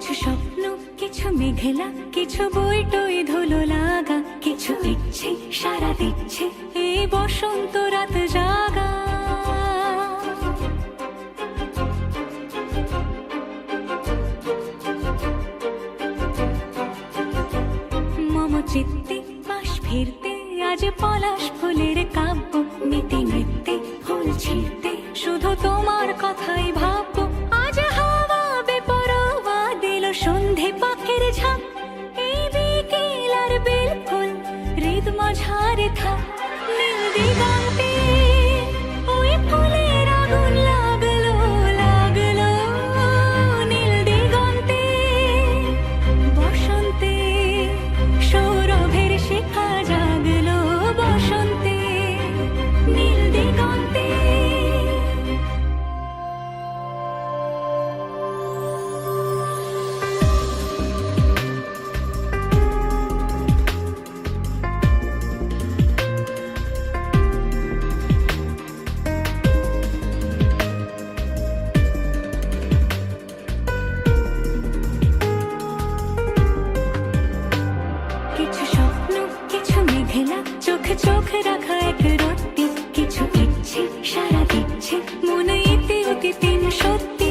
কিছু স্বপ্ন, কিছু মেঘলা, কিছু বই টই ধুলো লাগা, কিছু ইচ্ছে সারা দিচ্ছে এই বসন্ত রাত জাগা। মম চিত্তে পাশ ফিরতে আজ পলাশ ফুলের কাব্য, নীতি নৃত্যে ফুল ছিঁড়তে শুধু তোমার কথাই ভাববো। আজ হাওয়া বেপরোয়া দিল সন্ধে পাখির ঝাঁক, এই বিকেল আর বেল ফুল হৃদ মাঝারে থাক। নীল দিগন্তে ওই ফুলের আগুন লাগলো লাগলো, নীল দিগন্তে বসন্তে সৌরভের শিখা জাগলো, বসন্তে নীল দিগন্তে। কিছু স্বপ্ন, কিছু মেঘলা, চোখে চোখ রাখা এক রত্তি, কিছু ইচ্ছে সারা দিচ্ছে মনে ইতি অতি তিন সত্যি।